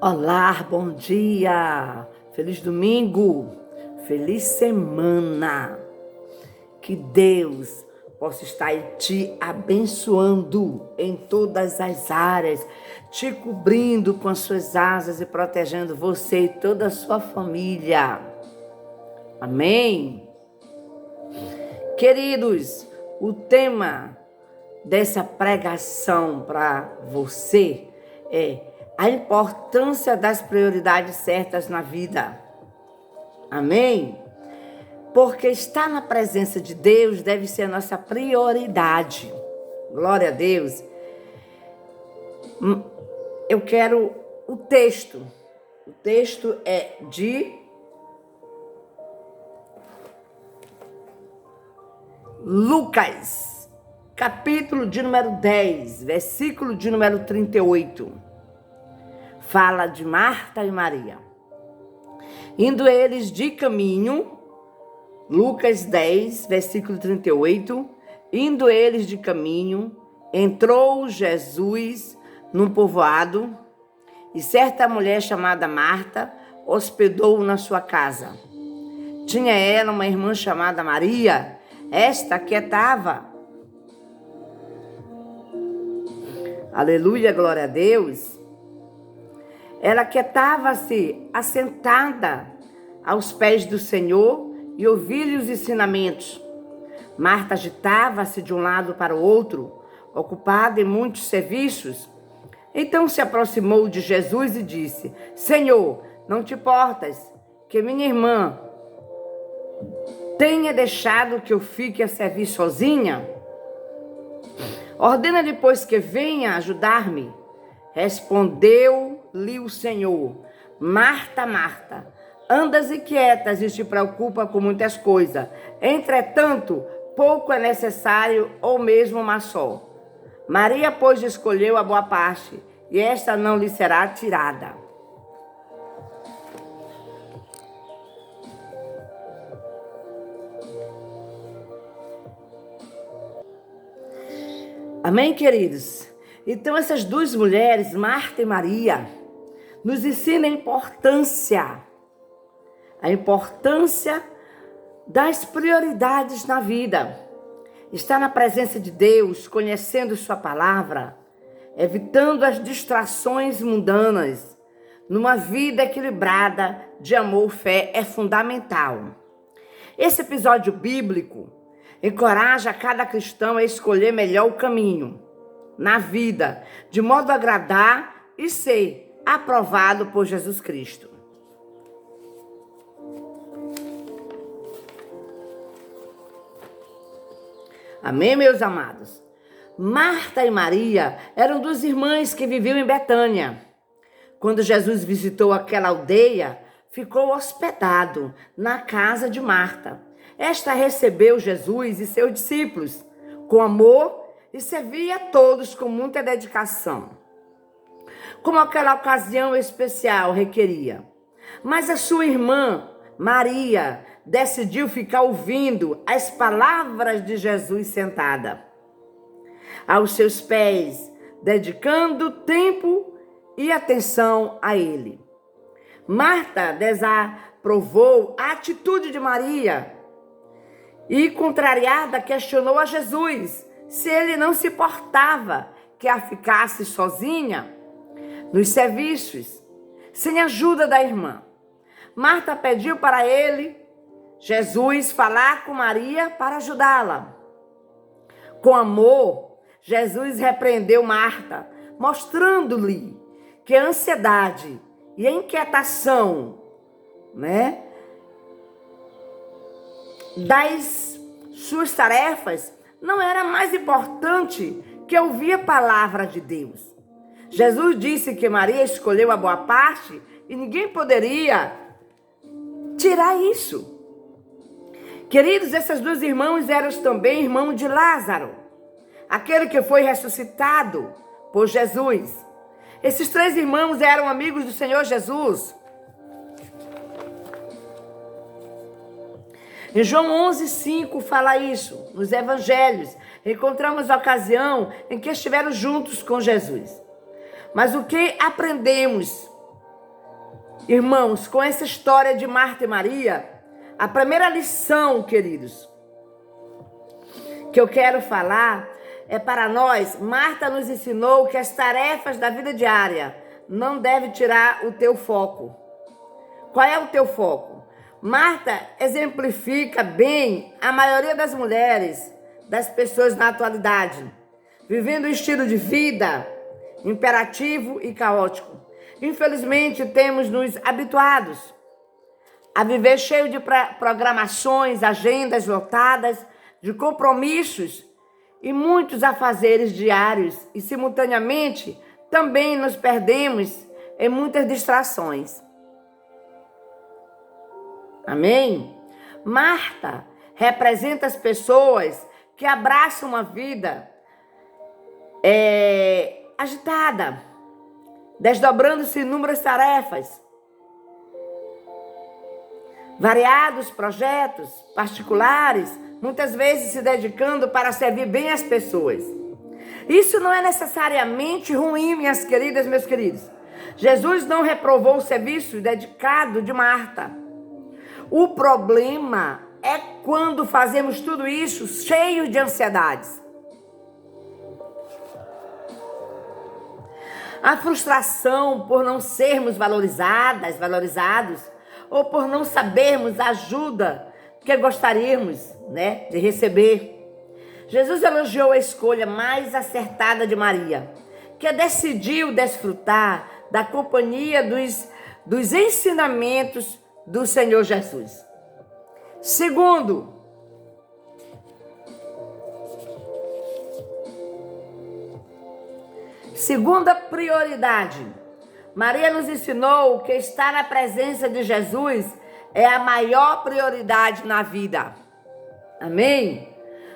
Olá, bom dia, feliz domingo, feliz semana. Que Deus possa estar te abençoando em todas as áreas, te cobrindo com as suas asas e protegendo você e toda a sua família. Amém? Queridos, o tema dessa pregação para você é a importância das prioridades certas na vida. Amém? Porque estar na presença de Deus deve ser a nossa prioridade. Glória a Deus. Eu quero o texto. O texto é de Lucas, capítulo de número 10, versículo de número 38. Fala de Marta e Maria. Indo eles de caminho, Lucas 10, versículo 38. Indo eles de caminho, entrou Jesus num povoado e certa mulher chamada Marta hospedou-o na sua casa. Tinha ela uma irmã chamada Maria, esta quietava. Aleluia, glória a Deus. Ela quietava-se assentada aos pés do Senhor e ouvia-lhe os ensinamentos. Marta agitava-se de um lado para o outro, ocupada em muitos serviços. Então se aproximou de Jesus e disse: Senhor, não te importas que minha irmã tenha deixado que eu fique a servir sozinha? Ordena depois que venha ajudar-me. Respondeu-lhe o Senhor: Marta, Marta, andas inquietas e te preocupa com muitas coisas. Entretanto, pouco é necessário, ou mesmo uma só. Maria, pois, escolheu a boa parte, e esta não lhe será tirada. Amém, queridos? Então, essas duas mulheres, Marta e Maria, nos ensinam a importância das prioridades na vida. Estar na presença de Deus, conhecendo sua palavra, evitando as distrações mundanas, numa vida equilibrada de amor e fé é fundamental. Esse episódio bíblico encoraja cada cristão a escolher melhor o caminho na vida, de modo a agradar e ser aprovado por Jesus Cristo. Amém, meus amados? Marta e Maria eram duas irmãs que viviam em Betânia. Quando Jesus visitou aquela aldeia, ficou hospedado na casa de Marta. Esta recebeu Jesus e seus discípulos com amor e servia a todos com muita dedicação, como aquela ocasião especial requeria. Mas a sua irmã, Maria, decidiu ficar ouvindo as palavras de Jesus sentada aos seus pés, dedicando tempo e atenção a ele. Marta desaprovou a atitude de Maria e, contrariada, questionou a Jesus se ele não se importava que a ficasse sozinha nos serviços, sem a ajuda da irmã. Marta pediu para Jesus, falar com Maria para ajudá-la. Com amor, Jesus repreendeu Marta, mostrando-lhe que a ansiedade e a inquietação, das suas tarefas não era mais importante que ouvir a palavra de Deus. Jesus disse que Maria escolheu a boa parte e ninguém poderia tirar isso. Queridos, essas duas irmãs eram também irmãos de Lázaro, aquele que foi ressuscitado por Jesus. Esses três irmãos eram amigos do Senhor Jesus. Em João 11:5 fala isso. Nos evangelhos, encontramos a ocasião em que estiveram juntos com Jesus. Mas o que aprendemos Irmãos, com essa história de Marta e Maria, a primeira lição, queridos, que eu quero falar é para nós. Marta nos ensinou que as tarefas da vida diária não devem tirar o teu foco. Qual é o teu foco? Marta exemplifica bem a maioria das mulheres, das pessoas na atualidade, vivendo um estilo de vida imperativo e caótico. Infelizmente, temos nos habituados a viver cheio de programações, agendas lotadas, de compromissos e muitos afazeres diários. E, simultaneamente, também nos perdemos em muitas distrações. Amém? Marta representa as pessoas que abraçam uma vida agitada, desdobrando-se inúmeras tarefas, variados projetos particulares, muitas vezes se dedicando para servir bem as pessoas. Isso não é necessariamente ruim, minhas queridas, meus queridos. Jesus não reprovou o serviço dedicado de Marta. O problema é quando fazemos tudo isso cheios de ansiedades. A frustração por não sermos valorizados, ou por não sabermos a ajuda que gostaríamos, de receber. Jesus elogiou a escolha mais acertada de Maria, que decidiu desfrutar da companhia dos ensinamentos do Senhor Jesus. Segunda prioridade. Maria nos ensinou que estar na presença de Jesus é a maior prioridade na vida. Amém?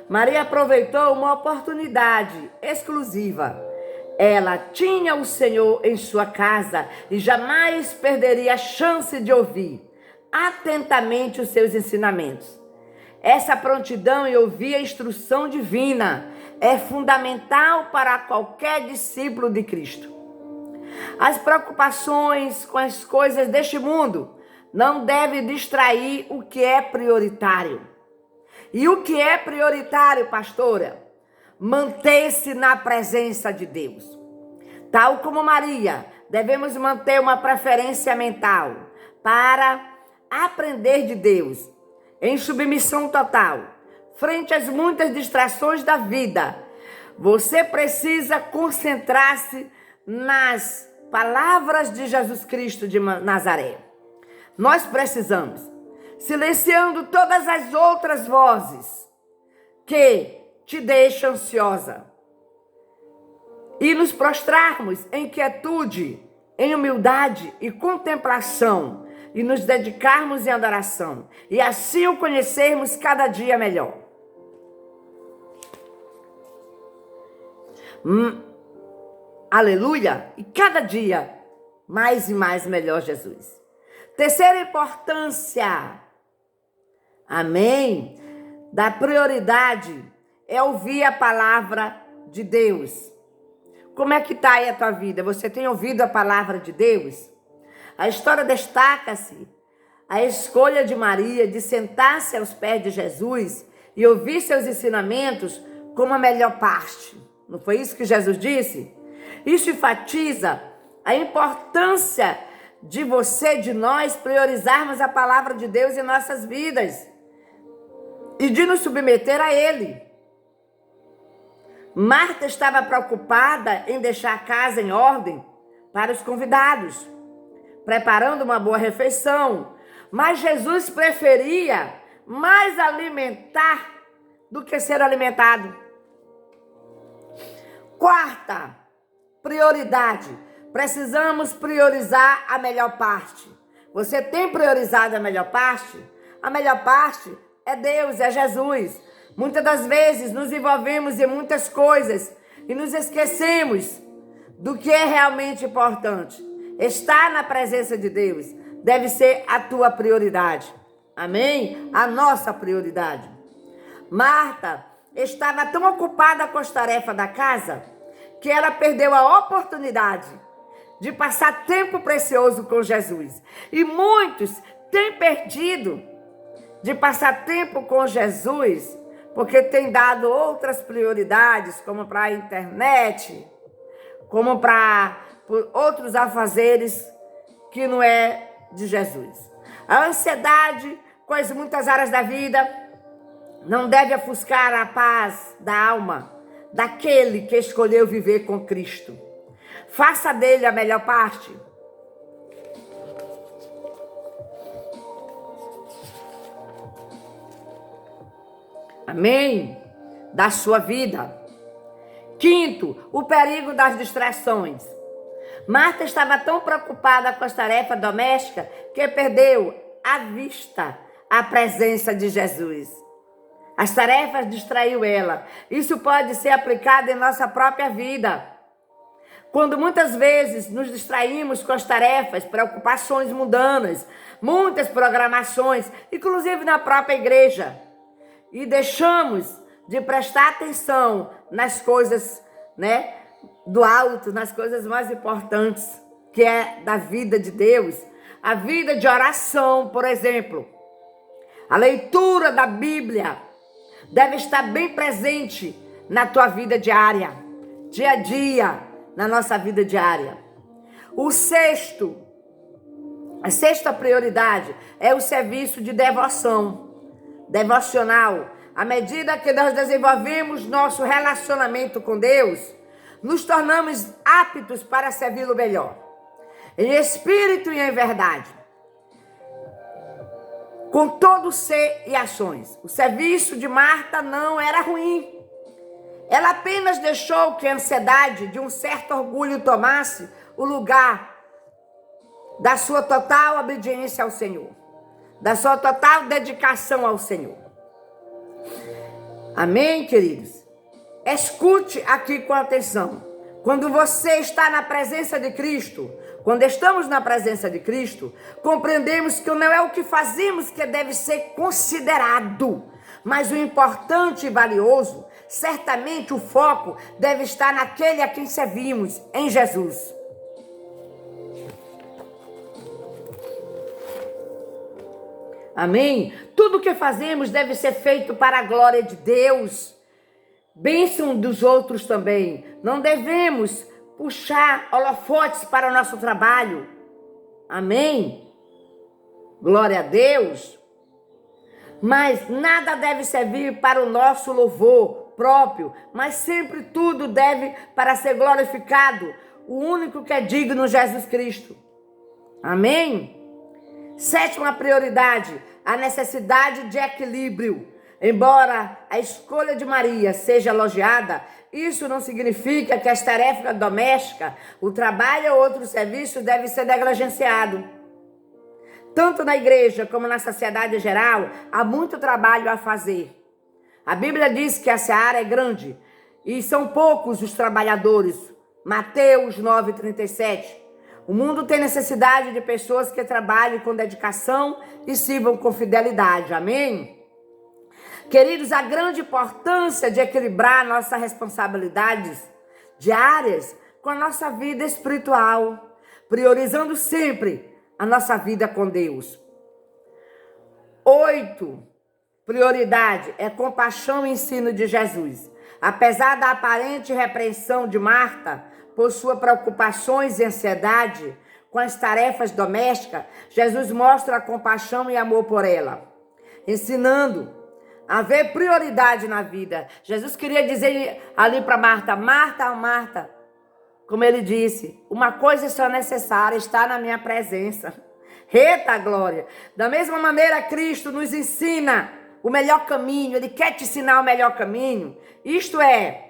Maria aproveitou uma oportunidade exclusiva. Ela tinha o Senhor em sua casa e jamais perderia a chance de ouvir atentamente os seus ensinamentos. Essa prontidão em ouvir a instrução divina é fundamental para qualquer discípulo de Cristo. As preocupações com as coisas deste mundo não devem distrair o que é prioritário. E o que é prioritário, pastora? Manter-se na presença de Deus. Tal como Maria, devemos manter uma preferência mental para aprender de Deus, em submissão total, frente às muitas distrações da vida. Você precisa concentrar-se nas palavras de Jesus Cristo de Nazaré. Nós precisamos, silenciando todas as outras vozes que te deixam ansiosa, e nos prostrarmos em quietude, em humildade e contemplação, e nos dedicarmos em adoração, e assim o conhecermos cada dia melhor. Aleluia! E cada dia mais e mais melhor, Jesus. Terceira importância, amém, da prioridade é ouvir a palavra de Deus. Como é que está aí a tua vida? Você tem ouvido a palavra de Deus? A história destaca-se a escolha de Maria de sentar-se aos pés de Jesus e ouvir seus ensinamentos como a melhor parte. Não foi isso que Jesus disse? Isso enfatiza a importância de você, de nós, priorizarmos a palavra de Deus em nossas vidas e de nos submeter a Ele. Marta estava preocupada em deixar a casa em ordem para os convidados, preparando uma boa refeição, mas Jesus preferia mais alimentar do que ser alimentado. Quarta prioridade, precisamos priorizar a melhor parte. Você tem priorizado a melhor parte? A melhor parte é Deus, é Jesus. Muitas das vezes nos envolvemos em muitas coisas e nos esquecemos do que é realmente importante. Estar na presença de Deus deve ser a tua prioridade. Amém? A nossa prioridade. Marta estava tão ocupada com as tarefas da casa que ela perdeu a oportunidade de passar tempo precioso com Jesus. E muitos têm perdido de passar tempo com Jesus porque têm dado outras prioridades, como para a internet, como para outros afazeres que não é de Jesus. A ansiedade com as muitas áreas da vida não deve ofuscar a paz da alma daquele que escolheu viver com Cristo. Faça dele a melhor parte. Amém? Da sua vida. Quinto, o perigo das distrações. Marta estava tão preocupada com as tarefas domésticas que perdeu à vista a presença de Jesus. As tarefas distraiu ela. Isso pode ser aplicado em nossa própria vida. Quando muitas vezes nos distraímos com as tarefas, preocupações mundanas, muitas programações, inclusive na própria igreja, e deixamos de prestar atenção nas coisas, do alto, nas coisas mais importantes, que é da vida de Deus, a vida de oração, por exemplo. A leitura da Bíblia deve estar bem presente na tua vida diária, dia a dia, na nossa vida diária. A sexta prioridade é o serviço de devocional. À medida que nós desenvolvemos nosso relacionamento com Deus, nos tornamos aptos para servi-lo melhor, em espírito e em verdade, com todo ser e ações. O serviço de Marta não era ruim. Ela apenas deixou que a ansiedade de um certo orgulho tomasse o lugar da sua total obediência ao Senhor, da sua total dedicação ao Senhor. Amém, queridos? Escute aqui com atenção. Quando você está na presença de Cristo, quando estamos na presença de Cristo, compreendemos que não é o que fazemos que deve ser considerado, mas o importante e valioso, certamente o foco deve estar naquele a quem servimos, em Jesus. Amém? Tudo o que fazemos deve ser feito para a glória de Deus. Bênção dos outros também. Não devemos puxar holofotes para o nosso trabalho. Amém? Glória a Deus. Mas nada deve servir para o nosso louvor próprio, mas sempre tudo deve para ser glorificado, o único que é digno, Jesus Cristo. Amém? Sétima prioridade, a necessidade de equilíbrio. Embora a escolha de Maria seja elogiada, isso não significa que as tarefas domésticas, o trabalho ou outro serviço deve ser negligenciado. Tanto na igreja como na sociedade em geral, há muito trabalho a fazer. A Bíblia diz que a seara é grande e são poucos os trabalhadores. Mateus 9:37. O mundo tem necessidade de pessoas que trabalhem com dedicação e sirvam com fidelidade. Amém? Queridos, a grande importância de equilibrar nossas responsabilidades diárias com a nossa vida espiritual, priorizando sempre a nossa vida com Deus. 8. Prioridade é compaixão e ensino de Jesus. Apesar da aparente repreensão de Marta por suas preocupações e ansiedade com as tarefas domésticas, Jesus mostra a compaixão e amor por ela, ensinando a ver prioridade na vida. Jesus queria dizer ali para Marta: Marta, Marta, como ele disse, uma coisa só necessária, está na minha presença. Eita glória! Da mesma maneira, Cristo nos ensina o melhor caminho. Ele quer te ensinar o melhor caminho. Isto é,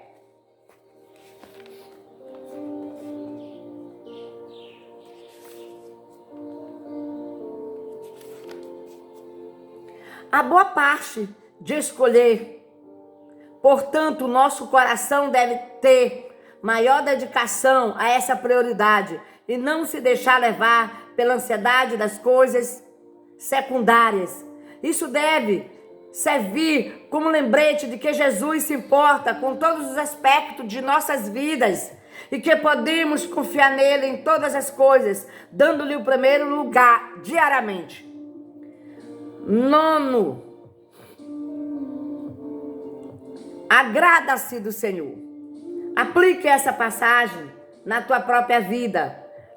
a boa parte de escolher. Portanto, o nosso coração deve ter maior dedicação a essa prioridade e não se deixar levar pela ansiedade das coisas secundárias. Isso deve servir como lembrete de que Jesus se importa com todos os aspectos de nossas vidas, e que podemos confiar nele em todas as coisas, dando-lhe o primeiro lugar diariamente. 9. Agrada-se do Senhor. Aplique essa passagem na tua própria vida,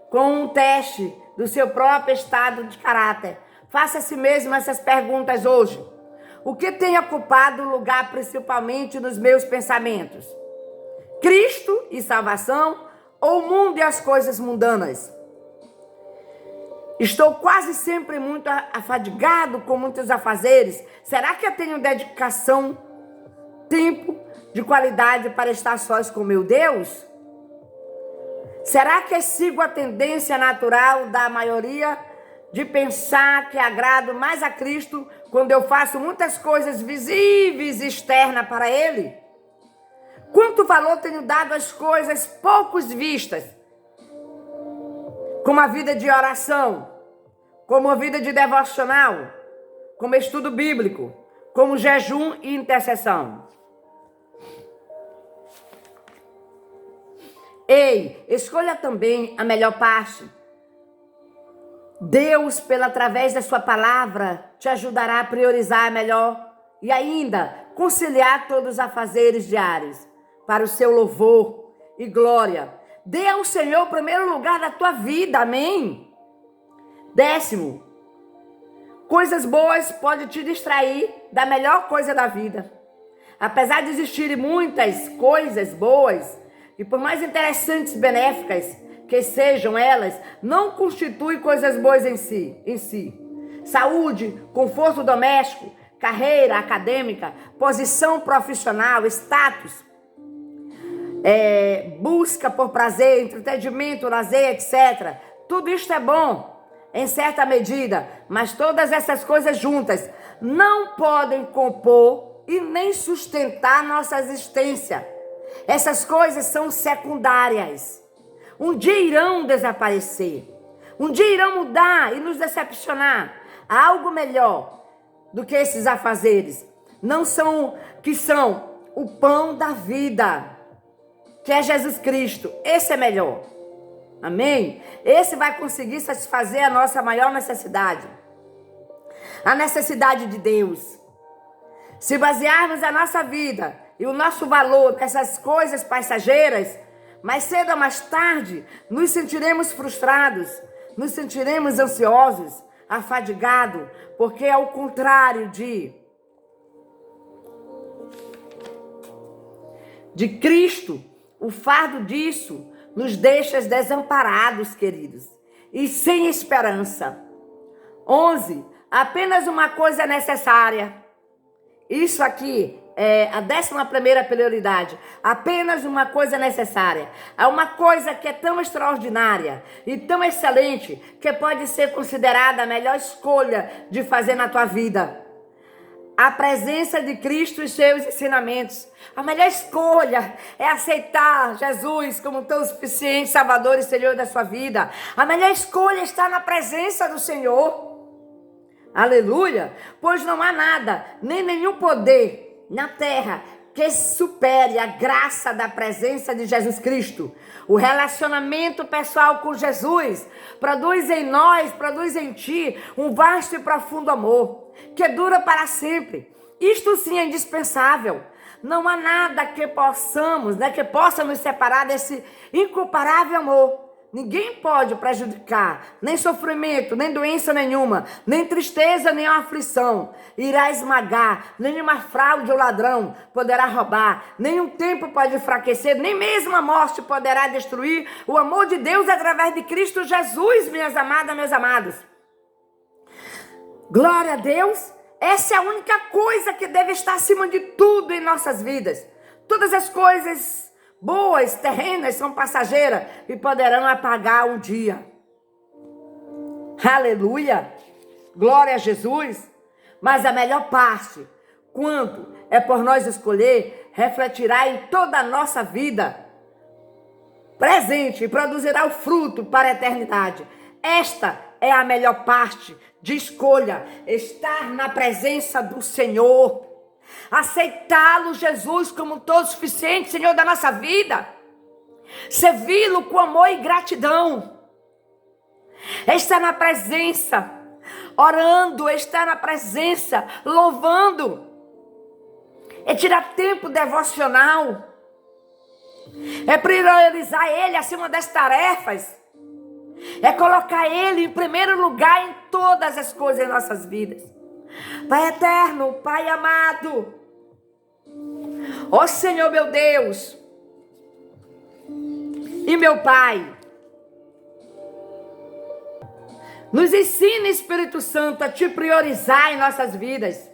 com um teste do seu próprio estado de caráter. Faça a si mesmo essas perguntas hoje. O que tem ocupado lugar principalmente nos meus pensamentos? Cristo e salvação ou o mundo e as coisas mundanas? Estou quase sempre muito afadigado com muitos afazeres. Será que eu tenho dedicação, tempo de qualidade para estar sós com meu Deus? Será que eu sigo a tendência natural da maioria de pensar que agrado mais a Cristo quando eu faço muitas coisas visíveis e externas para Ele? Quanto valor tenho dado às coisas poucos vistas, como a vida de oração, como a vida de devocional, como estudo bíblico, como jejum e intercessão? Ei, escolha também a melhor parte. Deus, através da sua palavra, te ajudará a priorizar melhor e ainda conciliar todos os afazeres diários para o seu louvor e glória. Dê ao Senhor o primeiro lugar da tua vida, amém? 10. Coisas boas podem te distrair da melhor coisa da vida. Apesar de existirem muitas coisas boas, e por mais interessantes e benéficas que sejam elas, não constituem coisas boas em si. Saúde, conforto doméstico, carreira acadêmica, posição profissional, status, busca por prazer, entretenimento, lazer, etc. Tudo isto é bom em certa medida, mas todas essas coisas juntas não podem compor e nem sustentar nossa existência. Essas coisas são secundárias. Um dia irão desaparecer. Um dia irão mudar e nos decepcionar. Há algo melhor do que esses afazeres. Que são o pão da vida, que é Jesus Cristo. Esse é melhor. Amém? Esse vai conseguir satisfazer a nossa maior necessidade. A necessidade de Deus. Se basearmos a nossa vida e o nosso valor nessas coisas passageiras, mais cedo ou mais tarde, nos sentiremos frustrados, nos sentiremos ansiosos, afadigados, porque ao contrário de Cristo, o fardo disso nos deixa desamparados, queridos, e sem esperança. 11. Apenas uma coisa é necessária. Isso aqui é a 11ª prioridade. Apenas uma coisa necessária. Há uma coisa que é tão extraordinária e tão excelente que pode ser considerada a melhor escolha de fazer na tua vida. A presença de Cristo e seus ensinamentos. A melhor escolha é aceitar Jesus como teu suficiente Salvador e Senhor da sua vida. A melhor escolha está na presença do Senhor. Aleluia! Pois não há nada, nem nenhum poder na terra que supere a graça da presença de Jesus Cristo. O relacionamento pessoal com Jesus produz em nós, produz em ti um vasto e profundo amor, que dura para sempre. Isto sim é indispensável. Não há nada que que possa nos separar desse incomparável amor. Ninguém pode prejudicar, nem sofrimento, nem doença nenhuma, nem tristeza, nem aflição. Irá esmagar, nenhuma fraude ou ladrão poderá roubar, nenhum tempo pode enfraquecer, nem mesmo a morte poderá destruir o amor de Deus através de Cristo Jesus, minhas amadas, meus amados. Glória a Deus. Essa é a única coisa que deve estar acima de tudo em nossas vidas. Todas as coisas boas, terrenas, são passageiras e poderão apagar um dia. Aleluia! Glória a Jesus! Mas a melhor parte, quando é por nós escolher, refletirá em toda a nossa vida presente e produzirá o fruto para a eternidade. Esta é a melhor parte de escolha, estar na presença do Senhor. Aceitá-lo, Jesus, como todo suficiente Senhor da nossa vida. servi-lo com amor e gratidão, é estar na presença, orando, é estar na presença, louvando, é tirar tempo devocional, é priorizar Ele acima das tarefas, é colocar Ele em primeiro lugar em todas as coisas em nossas vidas. Pai eterno, Pai amado, ó Senhor meu Deus e meu Pai, nos ensina, Espírito Santo, a Te priorizar em nossas vidas,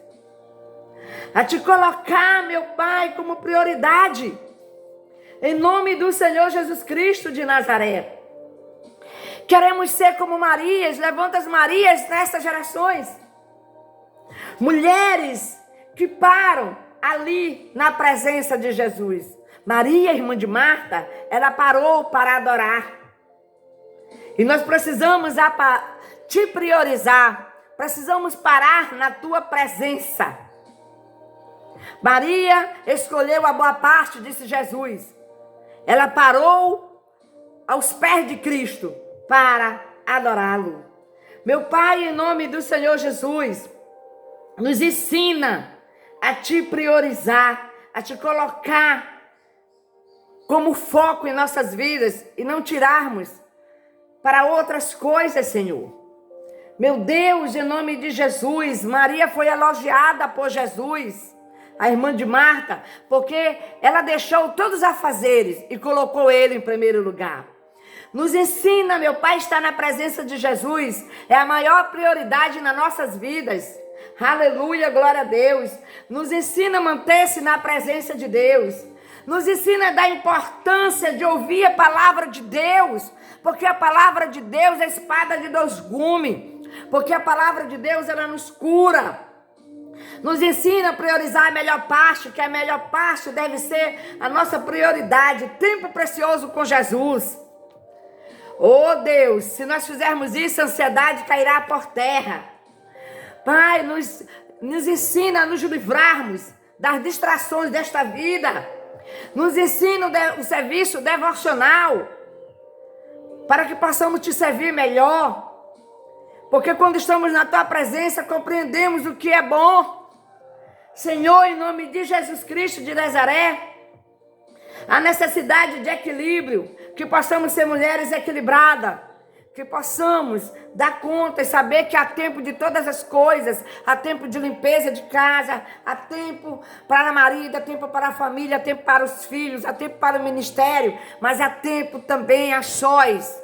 a Te colocar, meu Pai, como prioridade, em nome do Senhor Jesus Cristo de Nazaré. Queremos ser como Marias, levanta as Marias nessas gerações, mulheres que param ali na presença de Jesus. Maria, irmã de Marta, ela parou para adorar. E nós precisamos Te priorizar, precisamos parar na Tua presença. Maria escolheu a boa parte, disse Jesus. Ela parou aos pés de Cristo para adorá-lo. Meu Pai, em nome do Senhor Jesus, nos ensina a Te priorizar, a Te colocar como foco em nossas vidas e não tirarmos para outras coisas, Senhor. Meu Deus, em nome de Jesus, Maria foi elogiada por Jesus, a irmã de Marta, porque ela deixou todos os afazeres e colocou Ele em primeiro lugar. Nos ensina, meu Pai, estar na presença de Jesus é a maior prioridade nas nossas vidas. Aleluia, glória a Deus. Nos ensina a manter-se na presença de Deus. Nos ensina a dar importância de ouvir a palavra de Deus, porque a palavra de Deus é a espada de dois gumes, porque a palavra de Deus, ela nos cura. Nos ensina a priorizar a melhor parte, que a melhor parte deve ser a nossa prioridade, tempo precioso com Jesus. Oh Deus, se nós fizermos isso, a ansiedade cairá por terra. Pai, nos ensina a nos livrarmos das distrações desta vida. Nos ensina o serviço devocional, para que possamos Te servir melhor. Porque quando estamos na Tua presença, compreendemos o que é bom. Senhor, em nome de Jesus Cristo de Nazaré, a necessidade de equilíbrio, que possamos ser mulheres equilibradas, que possamos dar conta e saber que há tempo de todas as coisas, há tempo de limpeza de casa, há tempo para o marido, há tempo para a família, há tempo para os filhos, há tempo para o ministério, mas há tempo também a sós,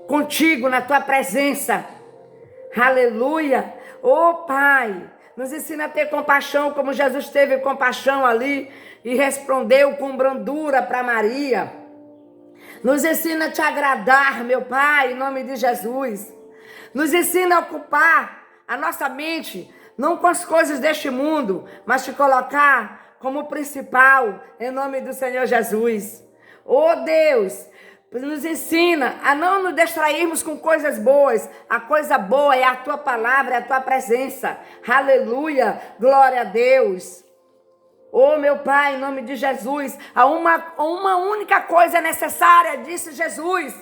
contigo, na Tua presença. Aleluia. Oh Pai, nos ensina a ter compaixão, como Jesus teve compaixão ali e respondeu com brandura para Maria. Nos ensina a Te agradar, meu Pai, em nome de Jesus. Nos ensina a ocupar a nossa mente, não com as coisas deste mundo, mas Te colocar como principal, em nome do Senhor Jesus. Oh Deus, nos ensina a não nos distrairmos com coisas boas. A coisa boa é a Tua palavra, é a Tua presença. Aleluia, glória a Deus. Oh meu Pai, em nome de Jesus, há uma única coisa necessária, disse Jesus.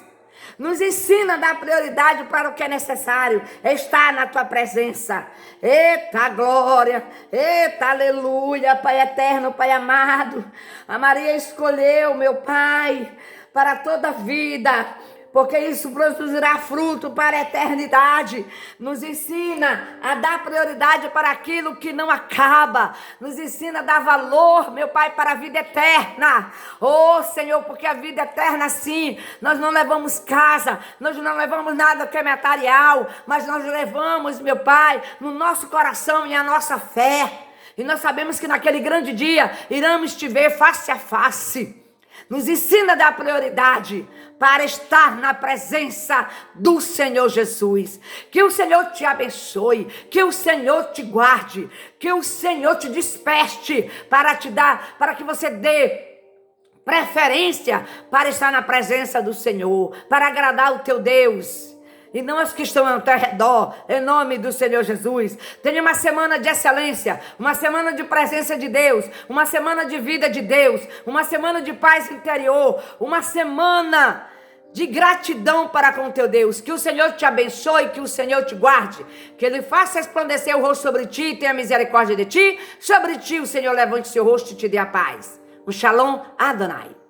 Nos ensina a dar prioridade para o que é necessário, é estar na Tua presença. Eita glória, eita aleluia, Pai eterno, Pai amado. A Maria escolheu, meu Pai, para toda a vida, porque isso produzirá fruto para a eternidade. Nos ensina a dar prioridade para aquilo que não acaba. Nos ensina a dar valor, meu Pai, para a vida eterna. Oh, Senhor, porque a vida eterna, sim, nós não levamos casa, nós não levamos nada que é material, mas nós levamos, meu Pai, no nosso coração e a nossa fé. E nós sabemos que naquele grande dia iremos Te ver face a face. Nos ensina a dar prioridade para estar na presença do Senhor Jesus. Que o Senhor te abençoe, que o Senhor te guarde, que o Senhor te desperte para que você dê preferência para estar na presença do Senhor, para agradar o teu Deus. e não as que estão ao teu redor, em nome do Senhor Jesus. Tenha uma semana de excelência, uma semana de presença de Deus, uma semana de vida de Deus, uma semana de paz interior, uma semana de gratidão para com teu Deus. Que o Senhor te abençoe, que o Senhor te guarde, que Ele faça resplandecer o rosto sobre ti e tenha misericórdia de ti. Sobre ti o Senhor levante seu rosto e te dê a paz. O Shalom Adonai.